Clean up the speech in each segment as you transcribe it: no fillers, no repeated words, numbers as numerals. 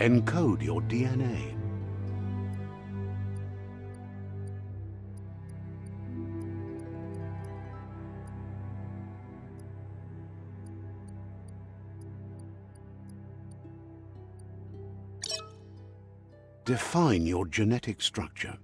Encode your DNA. Define your genetic structure.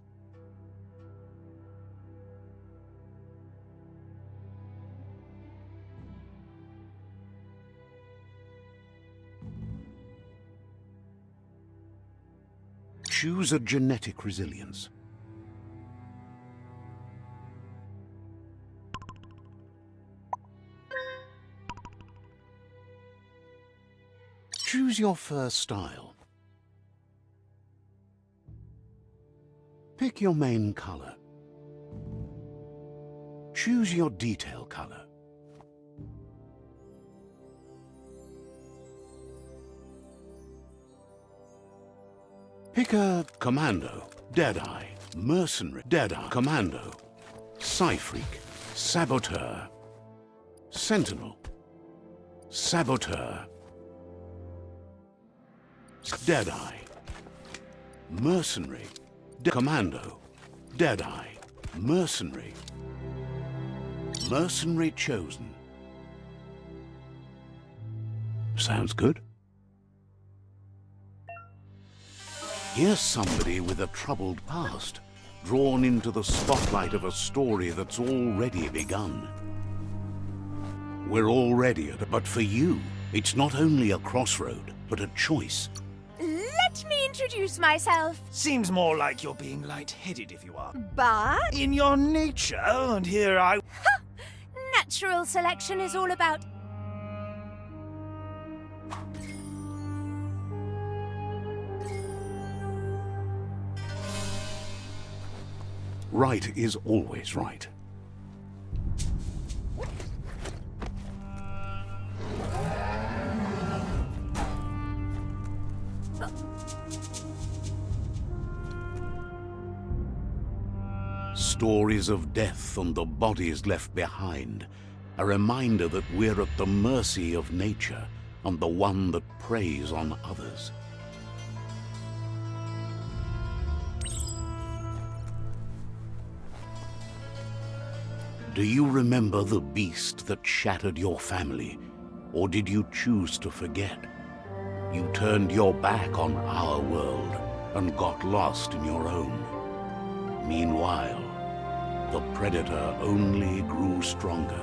Choose a genetic resilience. Choose your fur style. Pick your main color. Choose your detail color. Pick a commando, deadeye, mercenary, deadeye, commando, psy-freak, saboteur, sentinel, saboteur, deadeye, mercenary, commando, deadeye, mercenary, mercenary chosen. Sounds good? Here's somebody with a troubled past, drawn into the spotlight of a story that's already begun. We're already at it, but for you, it's not only a crossroad, but a choice. Let me introduce myself. Seems more like you're being light-headed if you are. But In your nature, and here I... natural selection is all about... Right is always right. Stories of death and the bodies left behind, a reminder that we're at the mercy of nature and the one that preys on others. Do you remember the beast that shattered your family, or did you choose to forget? You turned your back on our world and got lost in your own. Meanwhile, the predator only grew stronger.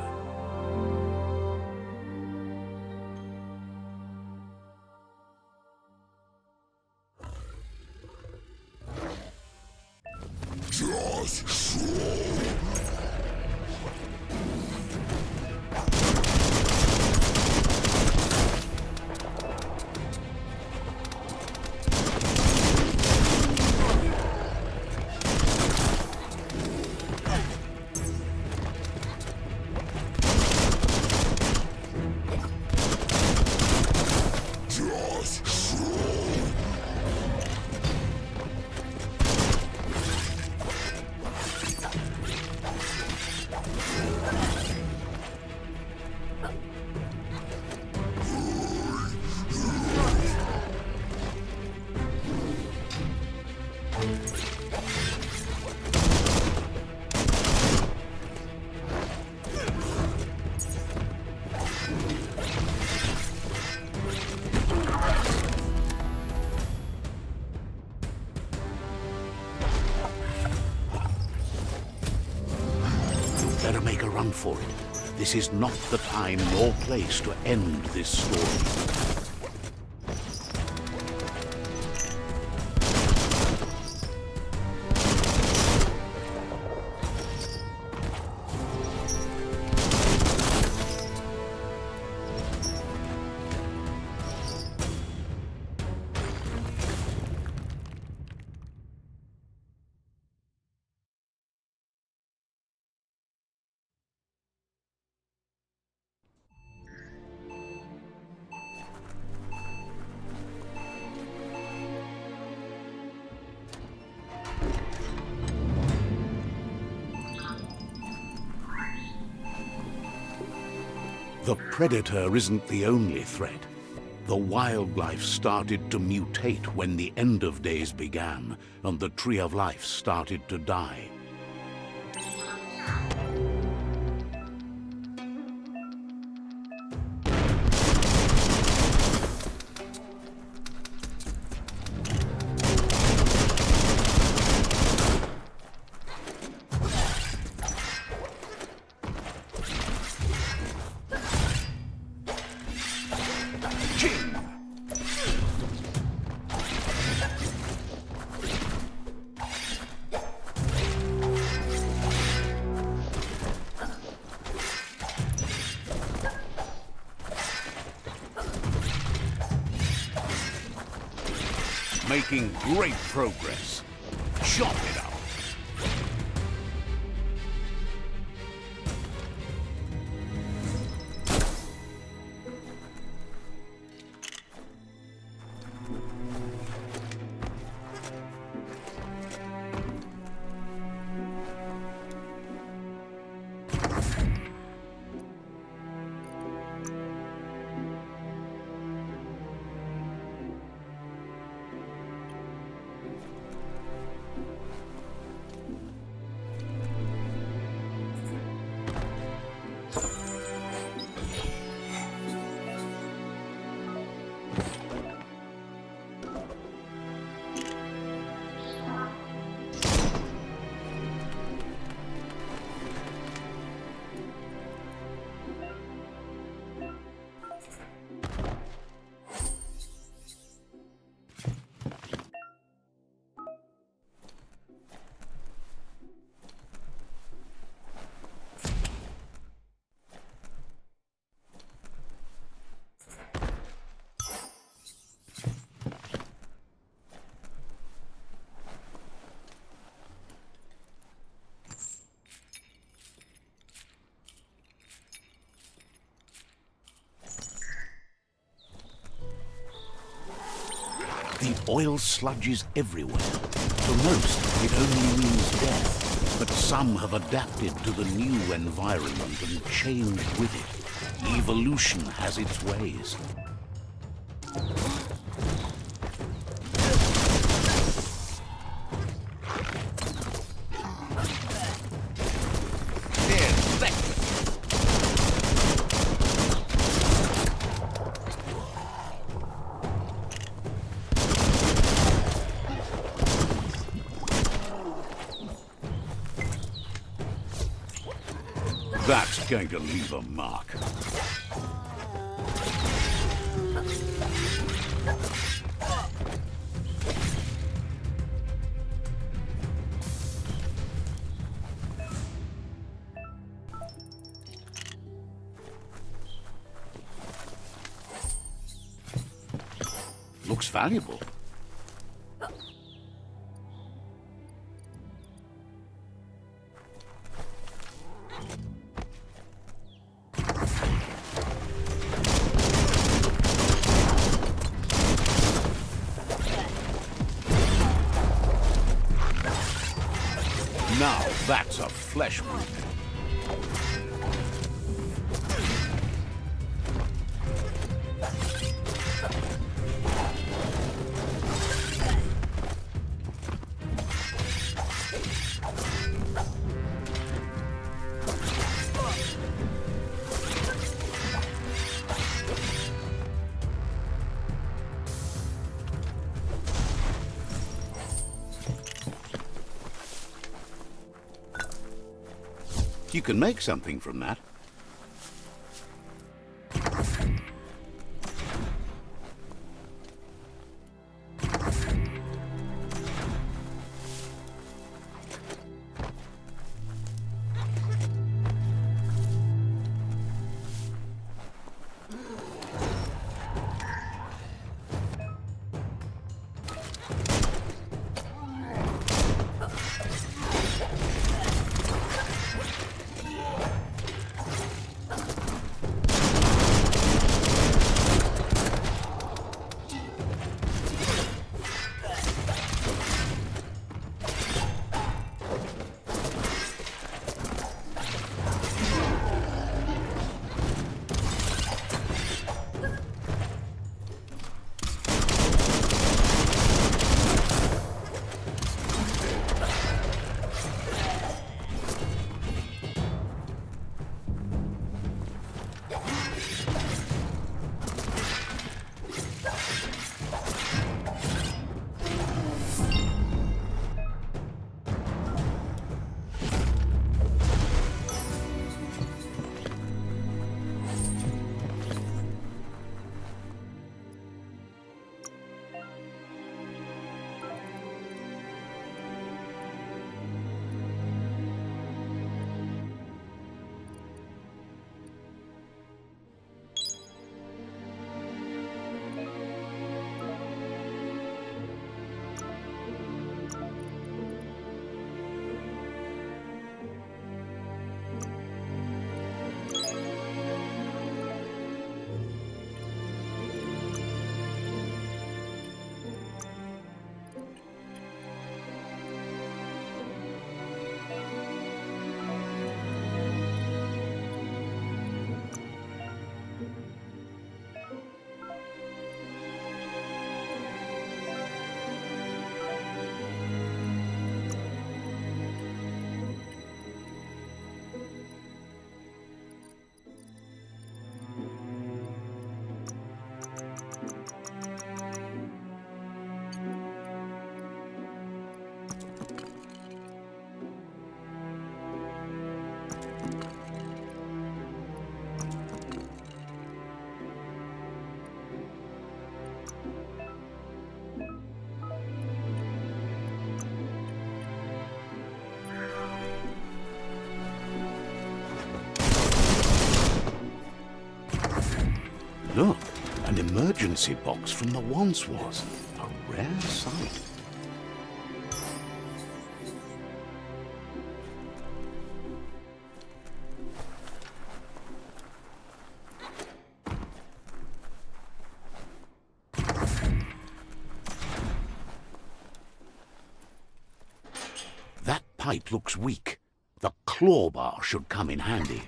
Better make a run for it. This is not the time nor place to end this story. The predator isn't the only threat. The wildlife started to mutate when the end of days began, and the Tree of Life started to die. Making great progress. Chop it up. The oil sludges everywhere. For most, it only means death. But some have adapted to the new environment and changed with it. Evolution has its ways. That's going to leave a mark. Looks valuable. Now that's a flesh wound. You can make something from that. Look, an emergency box from the once was. A rare sight. That pipe looks weak. The claw bar should come in handy.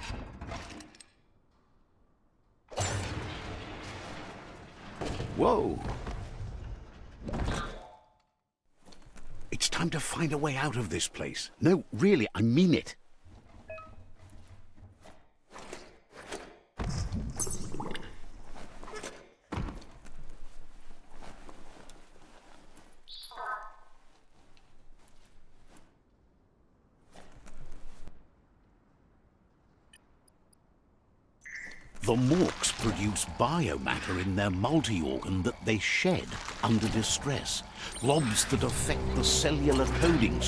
Whoa! It's time to find a way out of this place. No, really, I mean it. The Morks produce biomatter in their multi-organ that they shed under distress. Globs that affect the cellular coding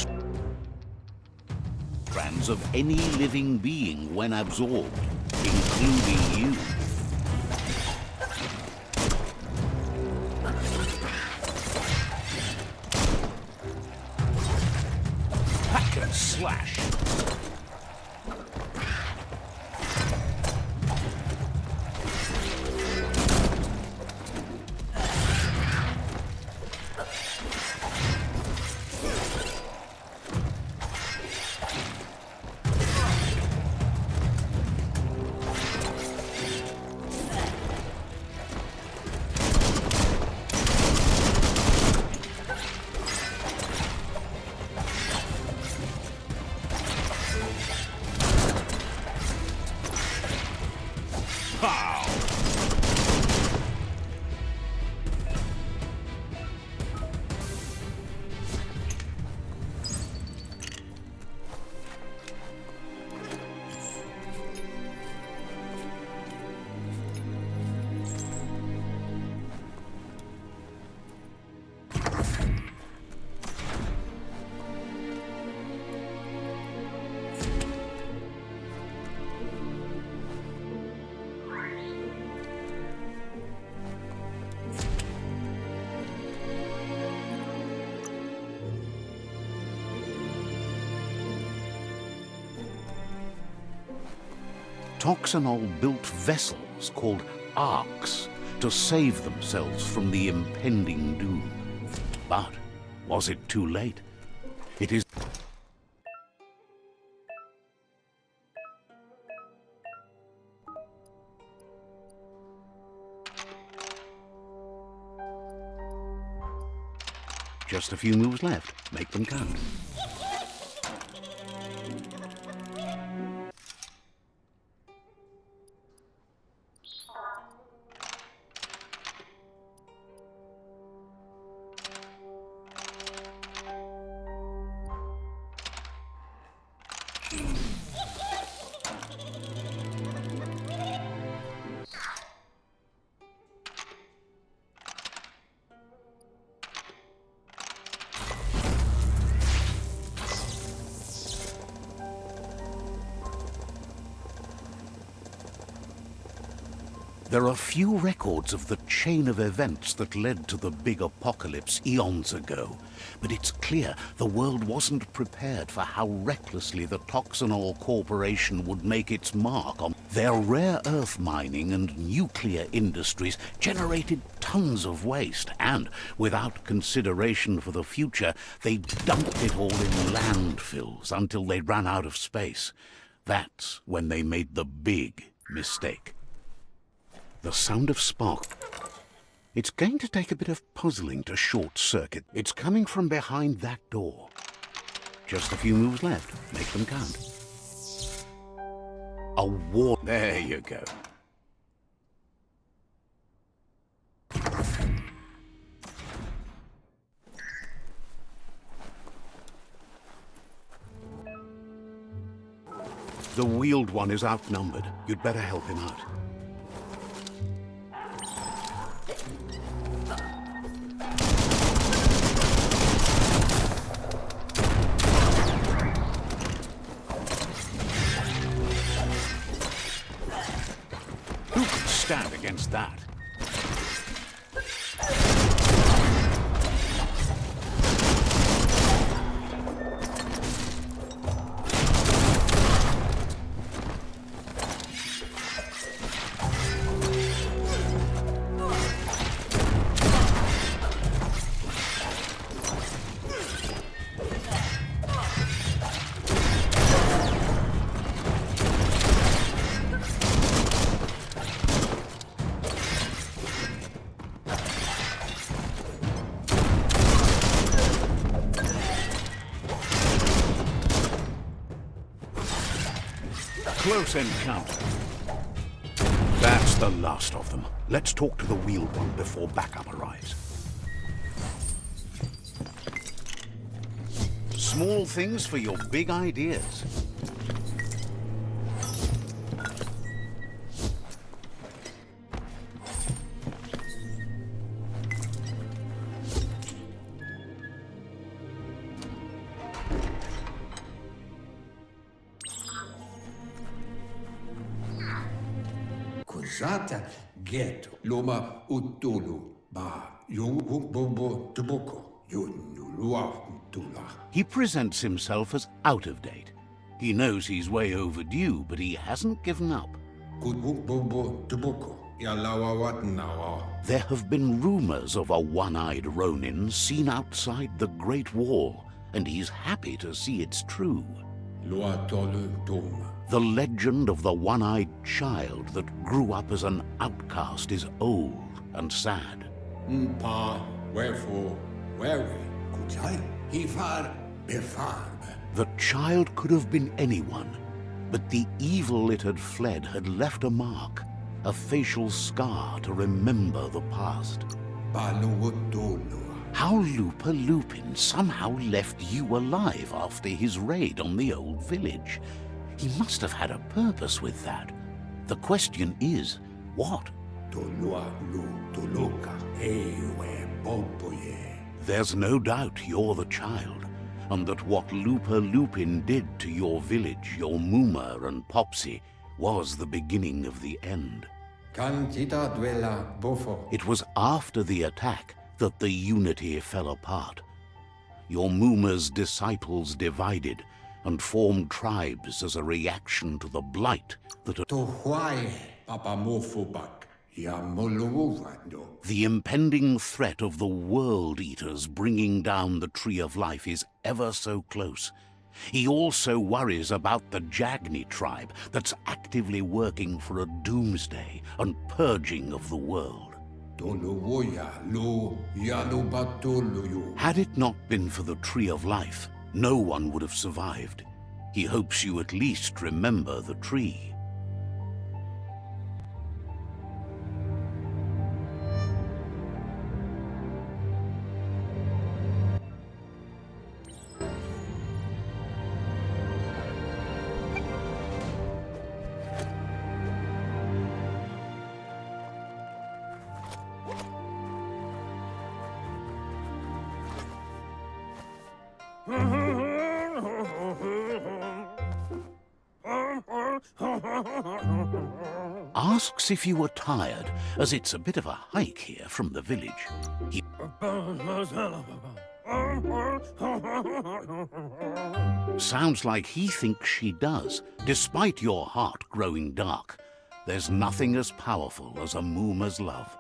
strands of any living being when absorbed, including you. Hack and slash. Toxanol built vessels called arks to save themselves from the impending doom. But was it too late? It is... Just a few moves left. Make them count. There are few records of the chain of events that led to the big apocalypse eons ago, but it's clear the world wasn't prepared for how recklessly the Toxanol Corporation would make its mark on their rare earth mining and nuclear industries generated tons of waste, and without consideration for the future, they dumped it all in landfills until they ran out of space. That's when they made the big mistake. The sound of spark. It's going to take a bit of puzzling to short-circuit. It's coming from behind that door. Just a few moves left. Make them count. A war... There you go. The wheeled one is outnumbered. You'd better help him out. Who could stand against that? close encounter. That's the last of them. Let's talk to the wheeled one before backup arrives. Small things for your big ideas. Kuzata geto loma utulu ba yung bobo tubuko yunulua tula. He presents himself as out of date. He knows he's way overdue, but he hasn't given up. Bobo tubuko yalawa wat nawa. There have been rumors of a one-eyed Ronin seen outside the Great Wall, and he's happy to see it's true. Lua tolu doma. The legend of the one-eyed child that grew up as an outcast is old and sad. Mpa wherefore where kujai hifar befarb. The child could have been anyone, but the evil it had fled had left a mark, a facial scar to remember the past. Baluotulu. How Lupa Lupin somehow left you alive after his raid on the old village. He must have had a purpose with that. The question is, what? Tolua lu toluka ewe boboye. There's no doubt you're the child, and that what Lupa Lupin did to your village, your Muma and Popsy, was the beginning of the end. Cantita duela bofo. It was after the attack that the unity fell apart. Your Muma's disciples divided and formed tribes as a reaction to the blight that had... To why papa mofubak ya moluwando. The impending threat of the World Eaters bringing down the Tree of Life is ever so close. He also worries about the Jagni tribe that's actively working for a doomsday and purging of the world. Toluwoya lu yalubatuluyu. Had it not been for the Tree of Life, no one would have survived. He hopes you at least remember the tree. Asks if you were tired, as it's a bit of a hike here from the village. He sounds like he thinks she does, despite your heart growing dark. There's nothing as powerful as a Muma's love.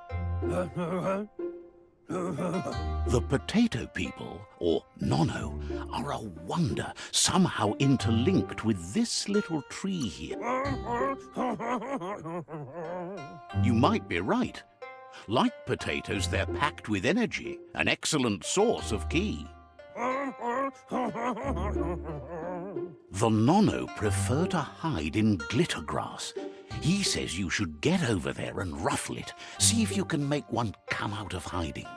The potato people, or Nono, are a wonder, somehow interlinked with this little tree here. You might be right. Like potatoes, they're packed with energy, an excellent source of ki. The Nono prefer to hide in glitter grass. He says you should get over there and ruffle it. See if you can make one come out of hiding.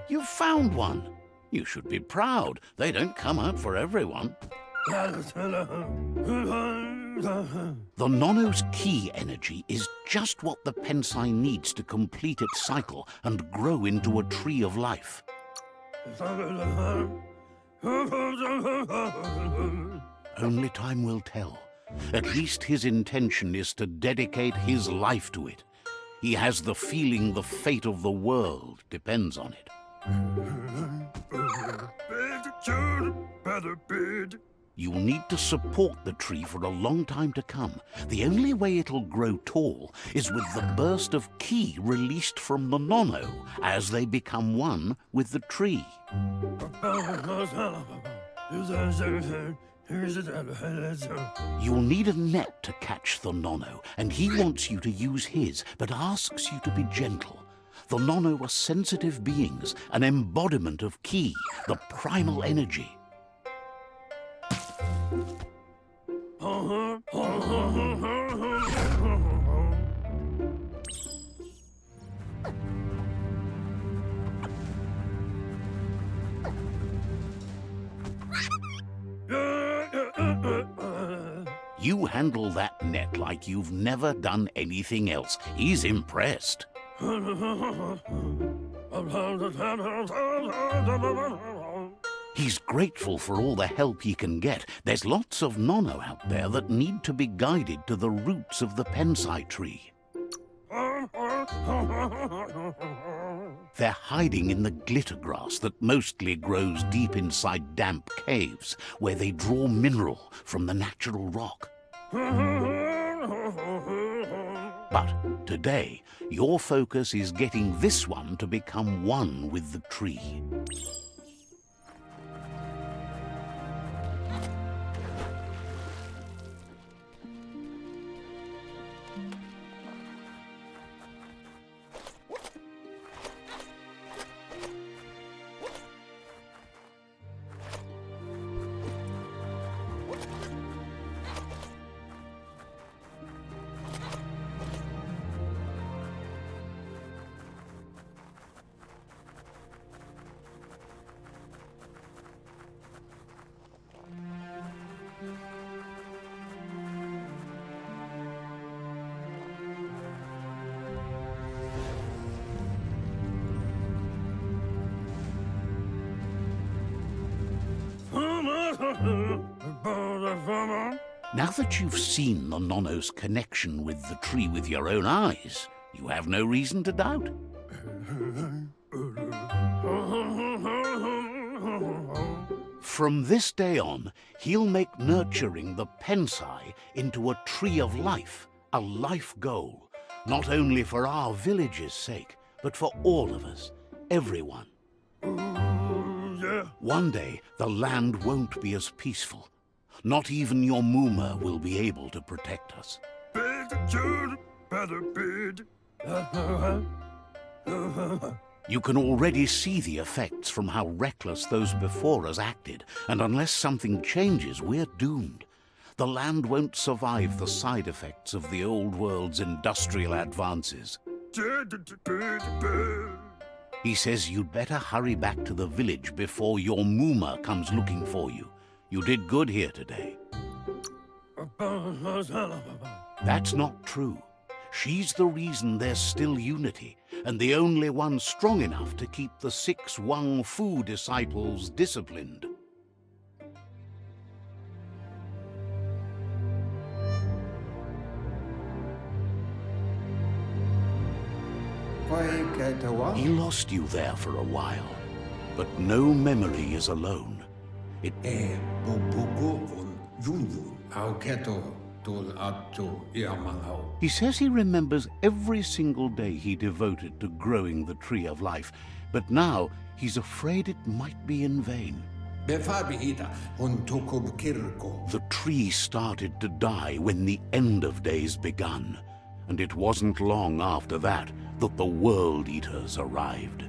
You've found one. You should be proud. They don't come out for everyone. The Nono's key energy is just what the Pensai needs to complete its cycle and grow into a tree of life. Only time will tell. At least his intention is to dedicate his life to it. He has the feeling the fate of the world depends on it. You'll need to support the tree for a long time to come. The only way it'll grow tall is with the burst of ki released from the Nono as they become one with the tree. You'll need a net to catch the Nono, and he wants you to use his, but asks you to be gentle. The Nono are sensitive beings, an embodiment of ki, the primal energy. You handle that net like you've never done anything else. He's impressed. He's grateful for all the help he can get. There's lots of Nono out there that need to be guided to the roots of the Pensai tree. They're hiding in the glitter grass that mostly grows deep inside damp caves, where they draw mineral from the natural rock. But today, your focus is getting this one to become one with the tree. Now that you've seen the Nono's connection with the tree with your own eyes, you have no reason to doubt. From this day on, he'll make nurturing the Pensai into a tree of life, a life goal, not only for our village's sake, but for all of us, everyone. One day, the land won't be as peaceful. Not even your Muma will be able to protect us. You can already see the effects from how reckless those before us acted, and unless something changes, we're doomed. The land won't survive the side effects of the old world's industrial advances. He says you'd better hurry back to the village before your Muma comes looking for you. You did good here today. That's not true. She's the reason there's still unity, and the only one strong enough to keep the 6 Wang Fu disciples disciplined. He lost you there for a while, but no memory is alone. He says he remembers every single day he devoted to growing the tree of life, but now he's afraid it might be in vain. The tree started to die when the end of days begun, and it wasn't long after that that the World Eaters arrived.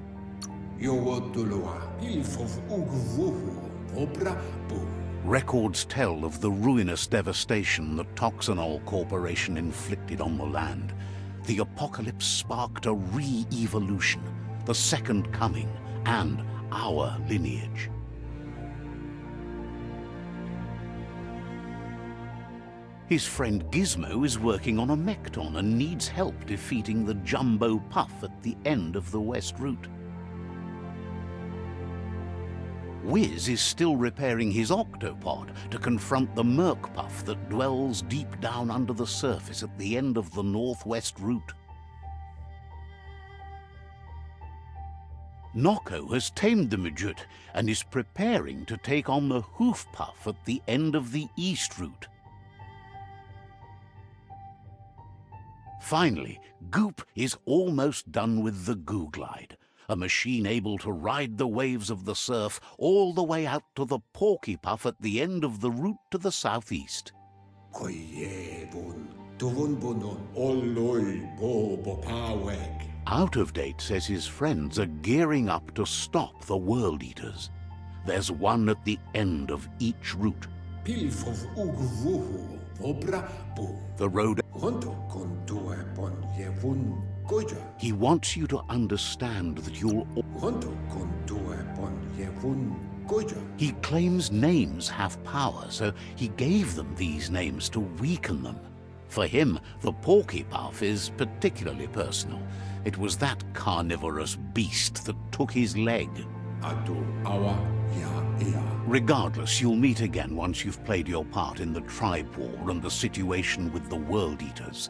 Records tell of the ruinous devastation the Toxanol Corporation inflicted on the land. the apocalypse sparked a re-evolution, the Second Coming, and our lineage. His friend Gizmo is working on a Mekton and needs help defeating the Jumbo Puff at the end of the West Route. Wiz is still repairing his octopod to confront the Merc Puff that dwells deep down under the surface at the end of the Northwest Route. Nocco has tamed the Midget and is preparing to take on the Hoof Puff at the end of the East Route. Finally, Goop is almost done with the Goo Glide, a machine able to ride the waves of the surf all the way out to the Porky Puff at the end of the route to the southeast. Out of Date says his friends are gearing up to stop the World Eaters. There's one at the end of each route. The road. He wants you to understand that you'll. He claims names have power, so he gave them these names to weaken them. For him, the Porky Puff is particularly personal. It was that carnivorous beast that took his leg. Regardless, you'll meet again once you've played your part in the tribe war and the situation with the World Eaters.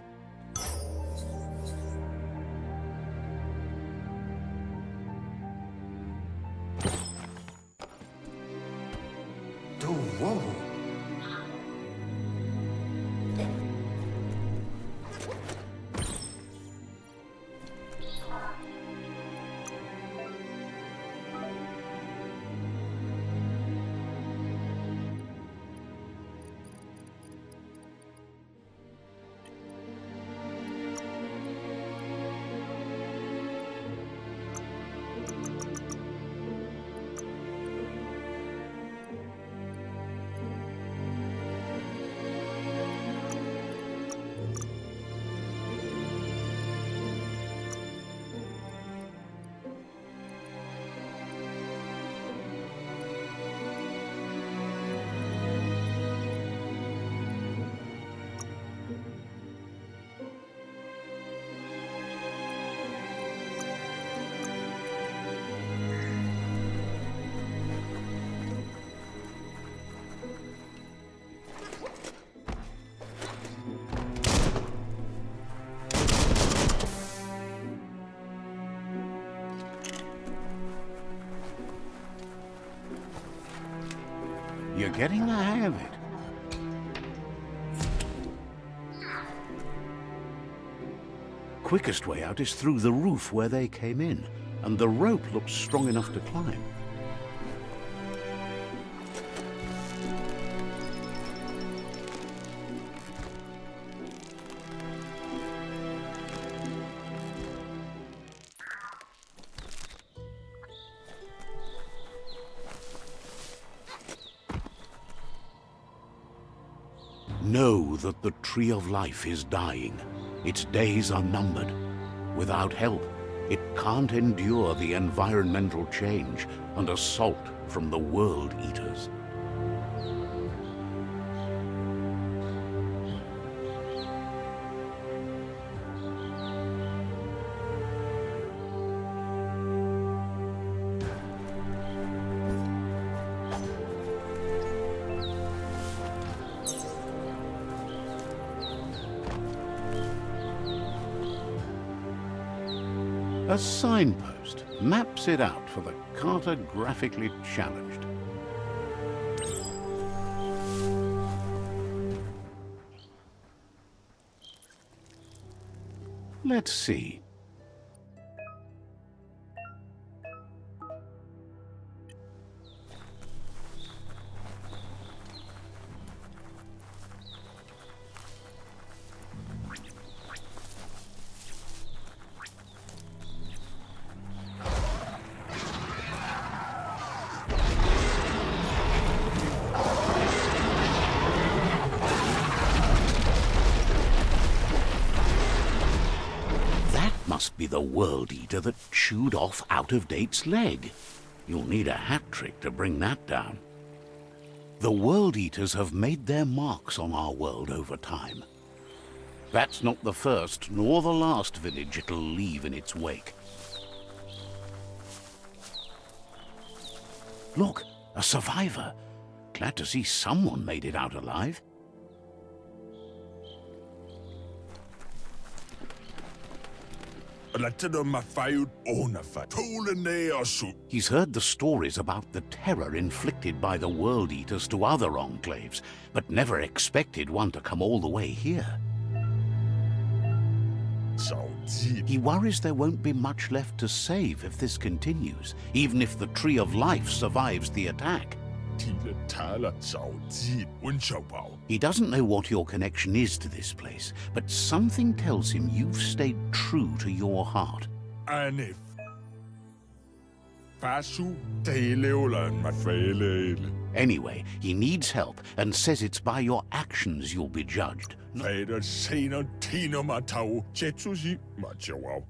You're getting the hang of it. Quickest way out is through the roof where they came in, and the rope looks strong enough to climb. Know that the Tree of Life is dying. Its days are numbered. Without help, it can't endure the environmental change and assault from the World Eaters. A signpost maps it out for the cartographically challenged. Let's see. must be the World Eater that chewed off Out-of-Date's leg. You'll need a hat trick to bring that down. The World Eaters have made their marks on our world over time. That's not the first nor the last village it'll leave in its wake. Look, a survivor. Glad to see someone made it out alive. He's heard the stories about the terror inflicted by the World Eaters to other enclaves, but never expected one to come all the way here. He worries there won't be much left to save if this continues, even if the Tree of Life survives the attack. He doesn't know what your connection is to this place, but something tells him you've stayed true to your heart. Anyway, he needs help and says it's by your actions you'll be judged.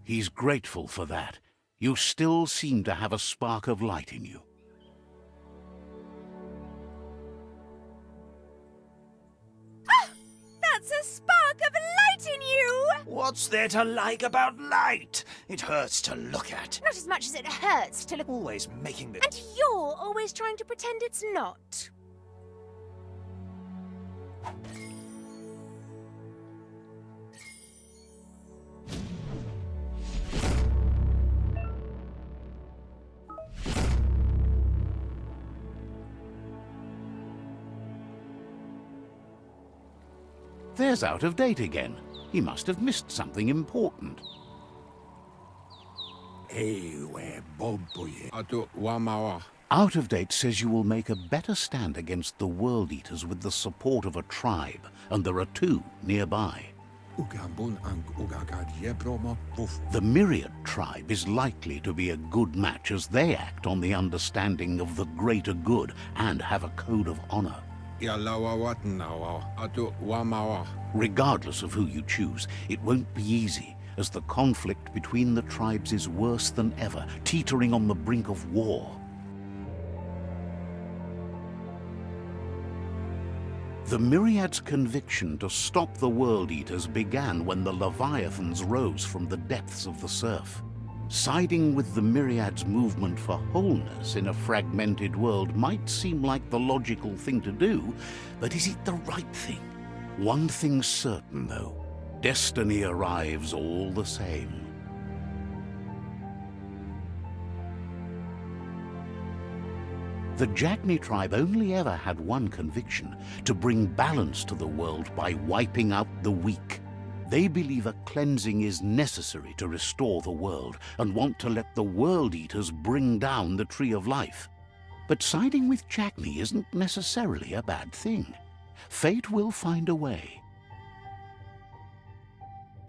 He's grateful for that. You still seem to have a spark of light in you. That's a spark of light in you! What's there to like about light? It hurts to look at. Not as much as it hurts to look. Always making the... And you're always trying to pretend it's not. There's Out-of-Date again. He must have missed something important. Out-of-Date says you will make a better stand against the World Eaters with the support of a tribe, and there are two nearby. The Myriad tribe is likely to be a good match as they act on the understanding of the greater good and have a code of honor. Regardless of who you choose, it won't be easy, as the conflict between the tribes is worse than ever, teetering on the brink of war. The Myriad's conviction to stop the World Eaters began when the Leviathans rose from the depths of the surf. Siding with the Myriad's movement for wholeness in a fragmented world might seem like the logical thing to do, but is it the right thing? One thing's certain, though. Destiny arrives all the same. The Jagni tribe only ever had one conviction: to bring balance to the world by wiping out the weak. They believe a cleansing is necessary to restore the world and want to let the World Eaters bring down the Tree of Life. But siding with Jagni isn't necessarily a bad thing. Fate will find a way.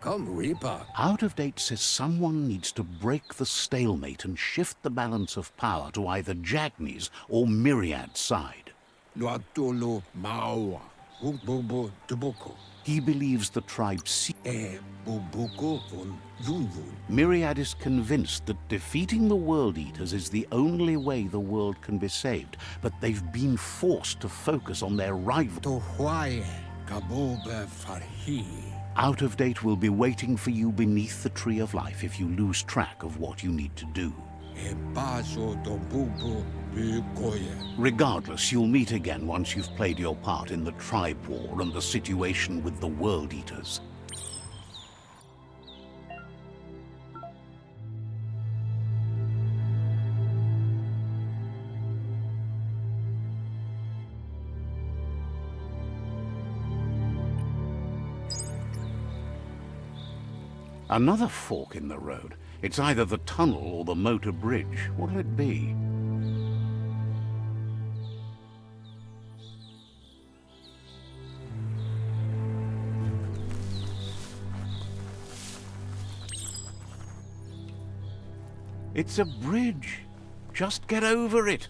Come, Reaper. Out-of-Date says someone needs to break the stalemate and shift the balance of power to either Jagni's or Myriad's side. Luatolo Maua. Bubu Dubuko. He believes the tribe Bubuko von Yunvun. Myriad is convinced that defeating the World Eaters is the only way the world can be saved, but they've been forced to focus on their rival. Tohuaye Kabobe Farhi. Out-of-Date will be waiting for you beneath the Tree of Life if you lose track of what you need to do. Ebaso Dobubu Bukoye. Regardless, you'll meet again once you've played your part in the tribe war and the situation with the World Eaters. Another fork in the road. It's either the tunnel or the motor bridge. What'll it be? It's a bridge. Just get over it.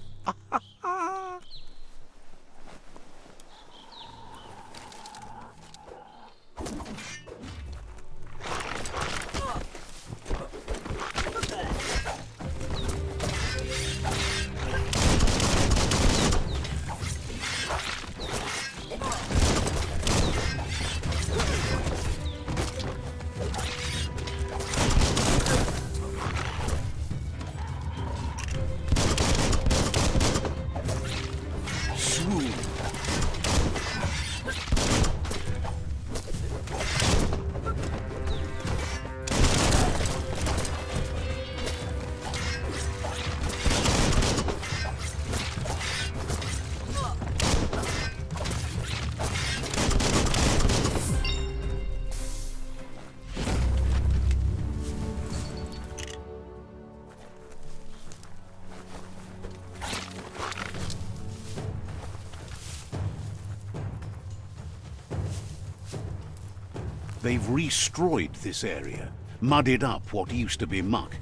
They've destroyed this area, muddied up what used to be muck,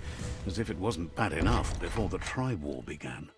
as if it wasn't bad enough before the tribe war began.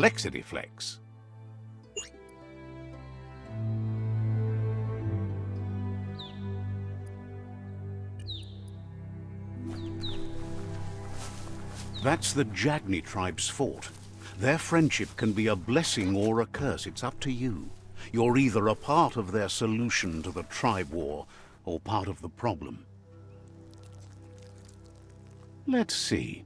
Flexity Flex. That's the Jagni tribe's fort. Their friendship can be a blessing or a curse. It's up to you. You're either a part of their solution to the tribe war or part of the problem. Let's see.